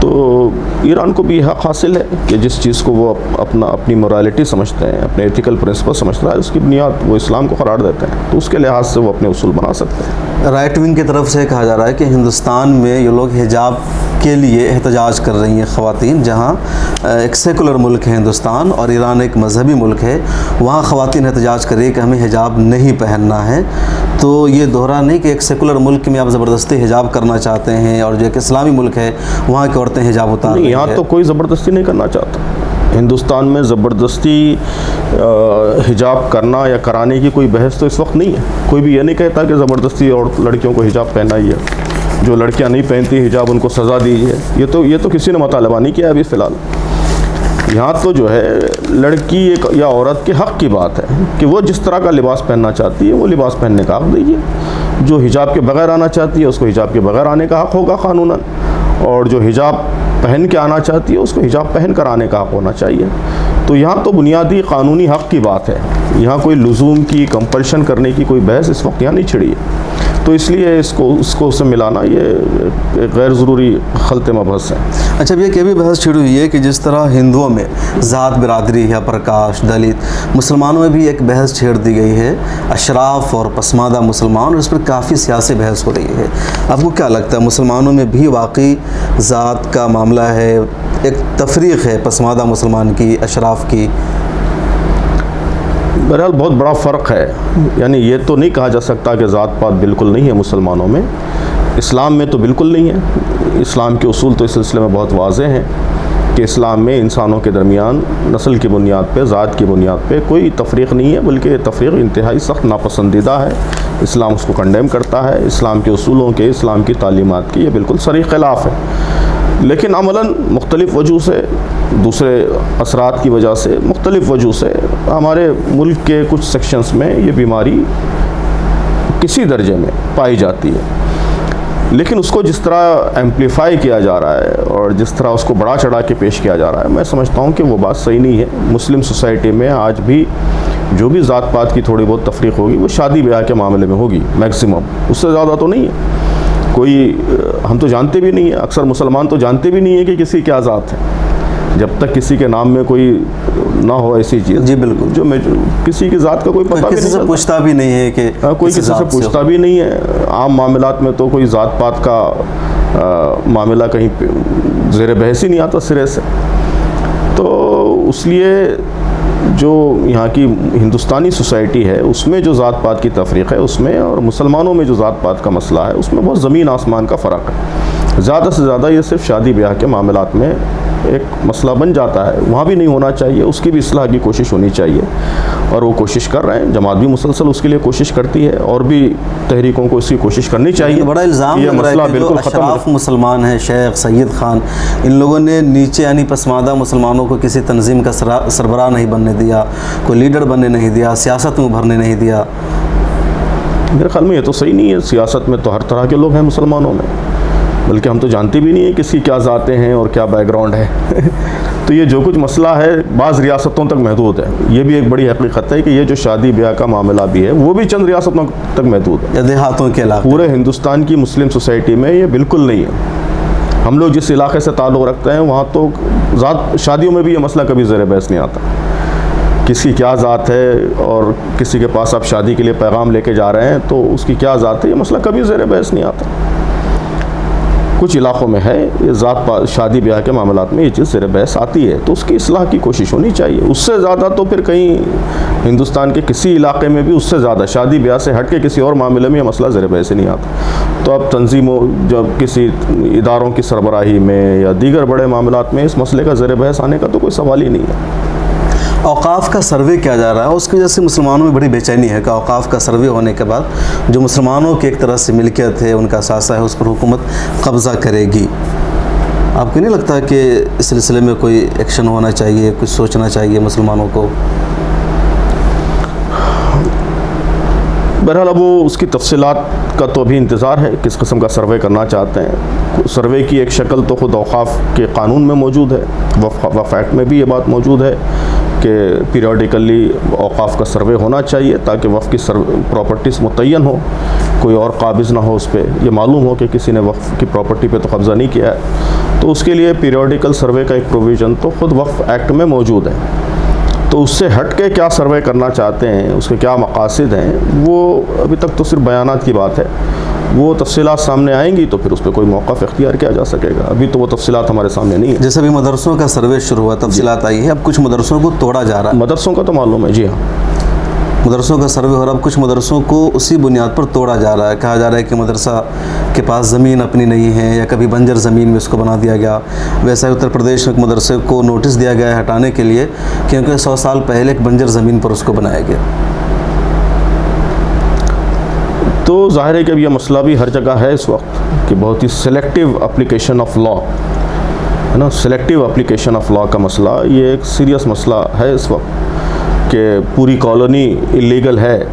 تو ایران کو بھی یہ حق حاصل ہے کہ جس چیز کو وہ اپنی مورالٹی سمجھتے ہیں، اپنے ایتھیکل پرنسپل سمجھتا ہے، اس کی بنیاد وہ اسلام کو قرار دیتے ہیں، تو اس کے لحاظ سے وہ اپنے اصول بنا سکتے ہیں. رائٹ ونگ کی طرف سے کہا جا رہا ہے کہ ہندوستان میں یہ لوگ حجاب کے لیے احتجاج کر رہی ہیں خواتین، جہاں ایک سیکولر ملک ہے ہندوستان اور ایران ایک مذہبی ملک ہے، وہاں خواتین احتجاج کر رہی ہے کہ ہمیں حجاب نہیں پہننا ہے. تو یہ دوہرا نہیں کہ ایک سیکولر ملک میں آپ زبردستی حجاب کرنا چاہتے ہیں اور جو ایک اسلامی ملک ہے وہاں کی عورتیں حجاب اتار رہی ہیں. یہاں تو کوئی زبردستی نہیں کرنا چاہتا. ہندوستان میں زبردستی حجاب کرنا یا کرانے کی کوئی بحث تو اس وقت نہیں ہے. کوئی بھی یہ نہیں کہتا کہ زبردستی اور لڑکیوں کو حجاب پہنائیے، جو لڑکیاں نہیں پہنتی حجاب ان کو سزا دیجیے. یہ تو کسی نے مطالبہ نہیں کیا ابھی فی الحال. یہاں تو جو ہے لڑکی یا عورت کے حق کی بات ہے کہ وہ جس طرح کا لباس پہننا چاہتی ہے وہ لباس پہننے کا حق دیجیے. جو حجاب کے بغیر آنا چاہتی ہے اس کو حجاب کے بغیر آنے کا حق ہوگا قانوناً، اور جو حجاب پہن کے آنا چاہتی ہے اس کو حجاب پہن کر آنے کا حق ہونا چاہیے. تو یہاں تو بنیادی قانونی حق کی بات ہے. یہاں کوئی لزوم کی، کمپلشن کرنے کی کوئی بحث اس وقت یہاں نہیں چھڑی ہے. تو اس لیے اس کو اس سے ملانا یہ ایک غیر ضروری خلط مبحث ہے۔ اچھا، اب یہ کہ بھی بحث شروع ہوئی ہے کہ جس طرح ہندوؤں میں ذات برادری یا پرکاش دلت، مسلمانوں میں بھی ایک بحث چھیڑ دی گئی ہے اشراف اور پسماندہ مسلمان، اور اس پر کافی سیاسی بحث ہو رہی ہے۔ آپ کو کیا لگتا ہے مسلمانوں میں بھی واقعی ذات کا معاملہ ہے، ایک تفریق ہے پسماندہ مسلمان کی، اشراف کی؟ بہرحال بہت بڑا فرق ہے، یعنی یہ تو نہیں کہا جا سکتا کہ ذات پات بالکل نہیں ہے مسلمانوں میں، اسلام میں تو بالکل نہیں ہے۔ اسلام کے اصول تو اس سلسلے میں بہت واضح ہیں کہ اسلام میں انسانوں کے درمیان نسل کی بنیاد پہ، ذات کی بنیاد پہ کوئی تفریق نہیں ہے، بلکہ یہ تفریق انتہائی سخت ناپسندیدہ ہے۔ اسلام اس کو کنڈیم کرتا ہے، اسلام کے اصولوں کے، اسلام کی تعلیمات کی یہ بالکل صریح خلاف ہے۔ لیکن عملاً مختلف وجہ سے، دوسرے اثرات کی وجہ سے، مختلف وجہ سے ہمارے ملک کے کچھ سیکشنز میں یہ بیماری کسی درجے میں پائی جاتی ہے، لیکن اس کو جس طرح ایمپلیفائی کیا جا رہا ہے اور جس طرح اس کو بڑا چڑھا کے پیش کیا جا رہا ہے، میں سمجھتا ہوں کہ وہ بات صحیح نہیں ہے۔ مسلم سوسائٹی میں آج بھی جو بھی ذات پات کی تھوڑی بہت تفریق ہوگی وہ شادی بیاہ کے معاملے میں ہوگی میکسیمم، اس سے زیادہ تو نہیں ہے۔ کوئی ہم تو جانتے بھی نہیں ہیں، اکثر مسلمان تو جانتے بھی نہیں ہیں کہ کسی کیا ذات ہے، جب تک کسی کے نام میں کوئی نہ ہو ایسی چیز، جی بالکل، جو کسی کی ذات کا کوئی پتہ بھی کسی سے پوچھتا بھی نہیں ہے کہ کوئی کسی سے پوچھتا بھی نہیں ہے۔ عام معاملات میں تو کوئی ذات پات کا معاملہ کہیں زیر بحث ہی نہیں آتا سرے سے۔ تو اس لیے جو یہاں کی ہندوستانی سوسائٹی ہے اس میں جو ذات پات کی تفریق ہے اس میں، اور مسلمانوں میں جو ذات پات کا مسئلہ ہے اس میں بہت زمین آسمان کا فرق ہے۔ زیادہ سے زیادہ یہ صرف شادی بیاہ کے معاملات میں ایک مسئلہ بن جاتا ہے، وہاں بھی نہیں ہونا چاہیے، اس کی بھی اصلاح کی کوشش ہونی چاہیے، اور وہ کوشش کر رہے ہیں۔ جماعت بھی مسلسل اس کے لیے کوشش کرتی ہے، اور بھی تحریکوں کو اس کی کوشش کرنی چاہیے۔ بڑا الزام یہ مسئلہ بالکل ختم اشراف مسلمان ہیں، شیخ سید خان، ان لوگوں نے نیچے یعنی پسماندہ مسلمانوں کو کسی تنظیم کا سربراہ نہیں بننے دیا، کوئی لیڈر بننے نہیں دیا، سیاست میں ابھرنے نہیں دیا۔ میرے خیال میں یہ تو صحیح نہیں ہے۔ سیاست میں تو ہر طرح کے لوگ ہیں مسلمانوں میں، بلکہ ہم تو جانتے بھی نہیں ہیں کس کی کیا ذاتیں ہیں اور کیا بیک گراؤنڈ ہے۔ تو یہ جو کچھ مسئلہ ہے بعض ریاستوں تک محدود ہے، یہ بھی ایک بڑی حقیقت ہے کہ یہ جو شادی بیاہ کا معاملہ بھی ہے وہ بھی چند ریاستوں تک محدود ہے، یا دیہاتوں کے علاقے، پورے ہندوستان کی مسلم سوسائٹی میں یہ بالکل نہیں ہے۔ ہم لوگ جس علاقے سے تعلق رکھتے ہیں وہاں تو شادیوں میں بھی یہ مسئلہ کبھی زیر بحث نہیں آتا، کس کی کیا ذات ہے، اور کسی کے پاس آپ شادی کے لیے پیغام لے کے جا رہے ہیں تو اس کی کیا ذات ہے، یہ مسئلہ کبھی زیر بحث نہیں آتا۔ کچھ علاقوں میں ہے یہ ذات شادی بیاہ کے معاملات میں یہ چیز زیر بحث آتی ہے، تو اس کی اصلاح کی کوشش ہونی چاہیے۔ اس سے زیادہ تو پھر کہیں ہندوستان کے کسی علاقے میں بھی اس سے زیادہ شادی بیاہ سے ہٹ کے کسی اور معاملے میں یہ مسئلہ زیر بحث نہیں آتا۔ تو اب تنظیموں، جب کسی اداروں کی سربراہی میں یا دیگر بڑے معاملات میں اس مسئلے کا زیر بحث آنے کا تو کوئی سوال ہی نہیں ہے۔ اوقاف کا سروے کیا جا رہا ہے، اس کی وجہ سے مسلمانوں میں بڑی بے چینی ہے کہ اوقاف کا سروے ہونے کے بعد جو مسلمانوں کی ایک طرح سے ملکیت ہے، ان کا اثاثہ ہے، اس پر حکومت قبضہ کرے گی۔ آپ کو نہیں لگتا کہ اس سلسلے میں کوئی ایکشن ہونا چاہیے، کچھ سوچنا چاہیے مسلمانوں کو؟ بہرحال اب وہ اس کی تفصیلات کا تو ابھی انتظار ہے، کس قسم کا سروے کرنا چاہتے ہیں۔ سروے کی ایک شکل تو خود اوقاف کے قانون میں موجود ہے، وقف ایکٹ میں بھی یہ بات موجود ہے کہ پیریوڈیکلی اوقاف کا سروے ہونا چاہیے تاکہ وقف کی پراپرٹیز متعین ہو، کوئی اور قابض نہ ہو اس پہ، یہ معلوم ہو کہ کسی نے وقف کی پراپرٹی پہ تو قبضہ نہیں کیا ہے، تو اس کے لیے پیریوڈیکل سروے کا ایک پروویژن تو خود وقف ایکٹ میں موجود ہے۔ تو اس سے ہٹ کے کیا سروے کرنا چاہتے ہیں، اس کے کیا مقاصد ہیں، وہ ابھی تک تو صرف بیانات کی بات ہے، وہ تفصیلات سامنے آئیں گی تو پھر اس پہ کوئی موقف اختیار کیا جا سکے گا۔ ابھی تو وہ تفصیلات ہمارے سامنے نہیں ہیں۔ جیسے بھی مدرسوں کا سروے شروع ہوا، تفصیلات آئی ہیں، اب کچھ مدرسوں کو توڑا جا رہا ہے۔ مدرسوں کا تو معلوم ہے، جی ہاں، مدرسوں کا سروے ہو رہا ہے، اب کچھ مدرسوں کو اسی بنیاد پر توڑا جا رہا ہے، کہا جا رہا ہے کہ مدرسہ کے پاس زمین اپنی نہیں ہے یا کبھی بنجر زمین میں اس کو بنا دیا گیا۔ ویسا ہی اتر پردیش میں ایک مدرسے کو نوٹس دیا گیا ہے ہٹانے کے لیے، کیونکہ 100 سال پہلے ایک بنجر زمین پر اس کو بنایا گیا۔ تو ظاہر ہے کہ اب یہ مسئلہ بھی ہر جگہ ہے اس وقت کہ بہت ہی سلیکٹیو اپلیکیشن آف لا ہے نا، سلیکٹیو اپلیکیشن آف لا کا مسئلہ یہ ایک سیریس مسئلہ ہے اس وقت کہ پوری کالونی اللیگل ہے،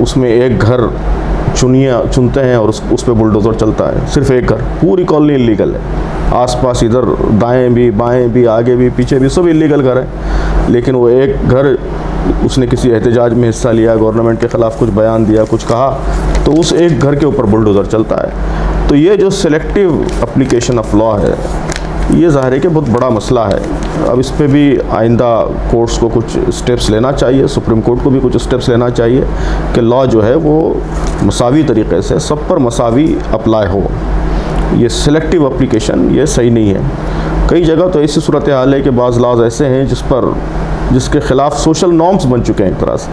اس میں ایک گھر چنتے ہیں اور اس پہ بلڈوزر چلتا ہے، صرف ایک گھر، پوری کالونی اللیگل ہے، آس پاس ادھر دائیں بھی بائیں بھی آگے بھی پیچھے بھی سب اللیگل گھر ہیں، لیکن وہ ایک گھر اس نے کسی احتجاج میں حصہ لیا، گورنمنٹ کے خلاف کچھ بیان دیا، کچھ کہا تو اس ایک گھر کے اوپر بلڈوزر چلتا ہے۔ تو یہ جو سلیکٹیو اپلیکیشن آف لا ہے، یہ ظاہر ہے کہ بہت بڑا مسئلہ ہے۔ اب اس پہ بھی آئندہ کورٹس کو کچھ اسٹیپس لینا چاہیے، سپریم کورٹ کو بھی کچھ اسٹیپس لینا چاہیے کہ لا جو ہے وہ مساوی طریقے سے سب پر مساوی اپلائی ہو۔ یہ سلیکٹیو اپلیکیشن یہ صحیح نہیں ہے۔ کئی جگہ تو ایسی صورتحال ہے کہ بعض لاز ایسے ہیں جس کے خلاف سوشل نارمز بن چکے ہیں ایک طرح سے،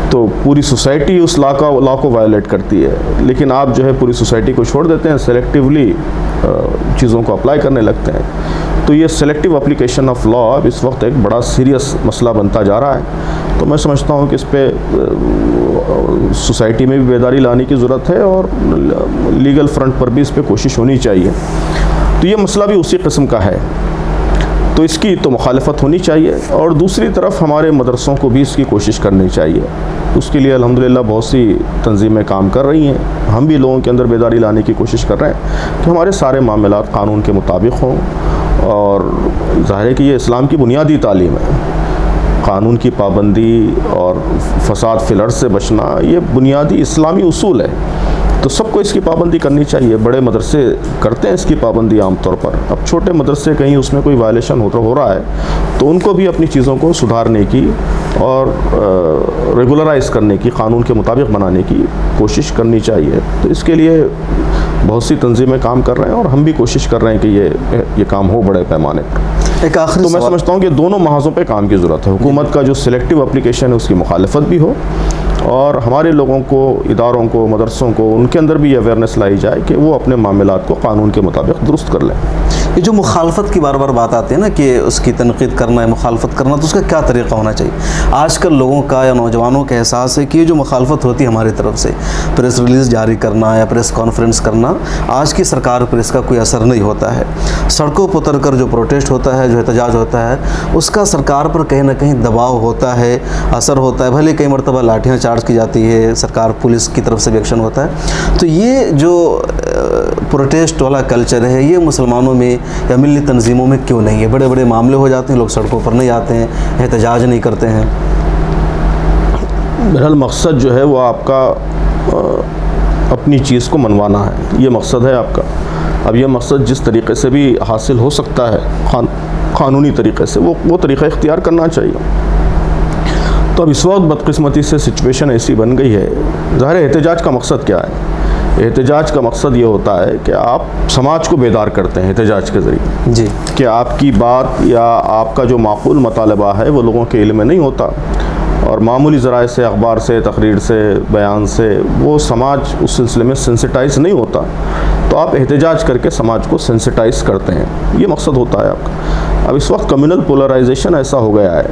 تو پوری سوسائٹی اس لا کو وائلیٹ کرتی ہے، لیکن آپ جو ہے پوری سوسائٹی کو چھوڑ دیتے ہیں، سلیکٹیولی چیزوں کو اپلائی کرنے لگتے ہیں۔ تو یہ سلیکٹیو اپلیکیشن آف لا اب اس وقت ایک بڑا سیریس مسئلہ بنتا جا رہا ہے۔ تو میں سمجھتا ہوں کہ اس پہ سوسائٹی میں بھی بیداری لانے کی ضرورت ہے، اور لیگل فرنٹ پر بھی اس پہ کوشش ہونی چاہیے۔ تو یہ مسئلہ بھی اسی قسم کا ہے، تو اس کی تو مخالفت ہونی چاہیے، اور دوسری طرف ہمارے مدرسوں کو بھی اس کی کوشش کرنی چاہیے۔ اس کے لیے الحمدللہ بہت سی تنظیمیں کام کر رہی ہیں، ہم بھی لوگوں کے اندر بیداری لانے کی کوشش کر رہے ہیں کہ ہمارے سارے معاملات قانون کے مطابق ہوں، اور ظاہر ہے کہ یہ اسلام کی بنیادی تعلیم ہے۔ قانون کی پابندی اور فساد فی الارض سے بچنا یہ بنیادی اسلامی اصول ہے، تو سب کو اس کی پابندی کرنی چاہیے۔ بڑے مدرسے کرتے ہیں اس کی پابندی عام طور پر، اب چھوٹے مدرسے کہیں اس میں کوئی وائلیشن ہو رہا ہے تو ان کو بھی اپنی چیزوں کو سدھارنے کی اور ریگولرائز کرنے کی، قانون کے مطابق بنانے کی کوشش کرنی چاہیے۔ تو اس کے لیے بہت سی تنظیمیں کام کر رہے ہیں، اور ہم بھی کوشش کر رہے ہیں کہ یہ کام ہو بڑے پیمانے پر۔ ایک آخری تو میں سمجھتا ہوں کہ دونوں محاذوں پہ کام کی ضرورت ہے۔ حکومت کا جو سلیکٹیو اپلیکیشن ہے اس کی مخالفت بھی ہو، اور ہمارے لوگوں کو، اداروں کو، مدرسوں کو، ان کے اندر بھی یہ اویئرنیس لائی جائے کہ وہ اپنے معاملات کو قانون کے مطابق درست کر لیں۔ یہ جو مخالفت کی بار بار بات آتی ہے نا کہ اس کی تنقید کرنا ہے، مخالفت کرنا، تو اس کا کیا طریقہ ہونا چاہیے؟ آج کل لوگوں کا یا نوجوانوں کا احساس ہے کہ یہ جو مخالفت ہوتی ہے ہماری طرف سے، پریس ریلیز جاری کرنا یا پریس کانفرنس کرنا، آج کی سرکار پر اس کا کوئی اثر نہیں ہوتا ہے۔ سڑکوں پر اتر کر جو پروٹیسٹ ہوتا ہے، جو احتجاج ہوتا ہے، اس کا سرکار پر کہیں نہ کہیں دباؤ ہوتا ہے، اثر ہوتا ہے، بھلے کئی مرتبہ لاٹھیاں چارج کی جاتی ہے، سرکار پولیس کی طرف سے بھی ایکشن ہوتا ہے۔ تو یہ جو پروٹیسٹ والا کلچر ہے، یہ مسلمانوں میں یا ملی تنظیموں میں کیوں نہیں ہے؟ بڑے بڑے معاملے ہو جاتے ہیں، لوگ سڑکوں پر نہیں آتے ہیں، احتجاج نہیں کرتے ہیں۔ بہرحال مقصد جو ہے وہ آپ کا اپنی چیز کو منوانا ہے، یہ مقصد ہے آپ کا۔ اب یہ مقصد جس طریقے سے بھی حاصل ہو سکتا ہے قانونی طریقے سے، وہ طریقہ اختیار کرنا چاہیے۔ تو اب اس وقت بدقسمتی سے سچویشن ایسی بن گئی ہے، ظاہر ہے احتجاج کا مقصد کیا ہے؟ احتجاج کا مقصد یہ ہوتا ہے کہ آپ سماج کو بیدار کرتے ہیں احتجاج کے ذریعے، جی، کہ آپ کی بات یا آپ کا جو معقول مطالبہ ہے وہ لوگوں کے علم میں نہیں ہوتا، اور معمولی ذرائع سے، اخبار سے، تقریر سے، بیان سے وہ سماج اس سلسلے میں سینسٹائز نہیں ہوتا، تو آپ احتجاج کر کے سماج کو سینسٹائز کرتے ہیں، یہ مقصد ہوتا ہے آپ کا۔ اب اس وقت کمیونل پولرائزیشن ایسا ہو گیا ہے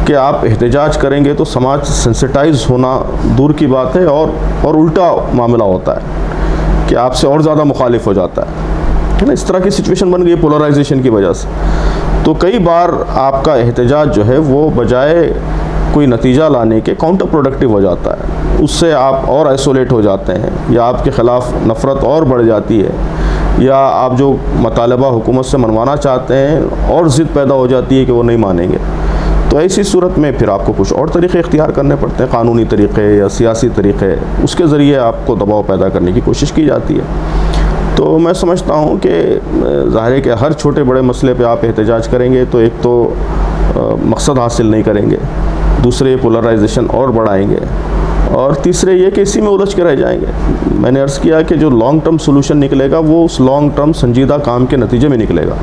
کہ آپ احتجاج کریں گے تو سماج سینسٹائز ہونا دور کی بات ہے، اور الٹا معاملہ ہوتا ہے کہ آپ سے اور زیادہ مخالف ہو جاتا ہے نا۔ اس طرح کی سچویشن بن گئی پولرائزیشن کی وجہ سے۔ تو کئی بار آپ کا احتجاج جو ہے وہ بجائے کوئی نتیجہ لانے کے کاؤنٹر پروڈکٹیو ہو جاتا ہے، اس سے آپ اور آئسولیٹ ہو جاتے ہیں، یا آپ کے خلاف نفرت اور بڑھ جاتی ہے، یا آپ جو مطالبہ حکومت سے منوانا چاہتے ہیں اور ضد پیدا ہو جاتی ہے کہ وہ نہیں مانیں گے۔ تو ایسی صورت میں پھر آپ کو کچھ اور طریقے اختیار کرنے پڑتے ہیں، قانونی طریقے یا سیاسی طریقے، اس کے ذریعے آپ کو دباؤ پیدا کرنے کی کوشش کی جاتی ہے۔ تو میں سمجھتا ہوں کہ ظاہر ہے کہ ہر چھوٹے بڑے مسئلے پہ آپ احتجاج کریں گے تو ایک تو مقصد حاصل نہیں کریں گے، دوسرے پولرائزیشن اور بڑھائیں گے، اور تیسرے یہ کہ اسی میں الجھ کے رہ جائیں گے۔ میں نے عرض کیا کہ جو لانگ ٹرم سولوشن نکلے گا وہ اس لانگ ٹرم سنجیدہ کام کے نتیجے میں نکلے گا،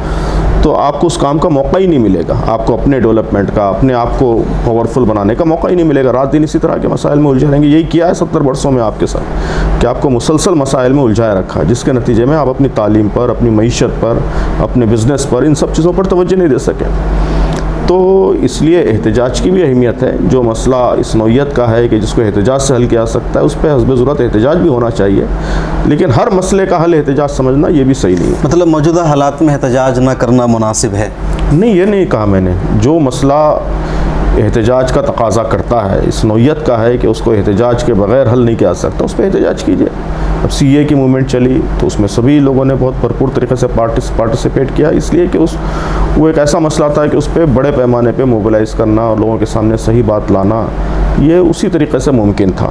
تو آپ کو اس کام کا موقع ہی نہیں ملے گا، آپ کو اپنے ڈیولپمنٹ کا، اپنے آپ کو پاورفل بنانے کا موقع ہی نہیں ملے گا۔ رات دن اسی طرح کے مسائل میں الجھے رہیں گے۔ یہی کیا ہے 70 برسوں میں آپ کے ساتھ، کہ آپ کو مسلسل مسائل میں الجھائے رکھا، جس کے نتیجے میں آپ اپنی تعلیم پر، اپنی معیشت پر، اپنے بزنس پر، ان سب چیزوں پر توجہ نہیں دے سکے۔ تو اس لیے احتجاج کی بھی اہمیت ہے۔ جو مسئلہ اس نوعیت کا ہے کہ جس کو احتجاج سے حل کیا جا سکتا ہے، اس پہ حسب ضرورت احتجاج بھی ہونا چاہیے، لیکن ہر مسئلے کا حل احتجاج سمجھنا یہ بھی صحیح نہیں ہے۔ مطلب موجودہ حالات میں احتجاج نہ کرنا مناسب ہے؟ نہیں، یہ نہیں کہا میں نے۔ جو مسئلہ احتجاج کا تقاضا کرتا ہے، اس نوعیت کا ہے کہ اس کو احتجاج کے بغیر حل نہیں کیا جا سکتا، اس پہ احتجاج کیجیے۔ اب سی اے کی موومنٹ چلی تو اس میں سبھی لوگوں نے بہت بھرپور طریقے سے پارٹیسپیٹ کیا، اس لیے کہ وہ ایک ایسا مسئلہ تھا کہ اس پہ بڑے پیمانے پہ موبلائز کرنا اور لوگوں کے سامنے صحیح بات لانا، یہ اسی طریقے سے ممکن تھا۔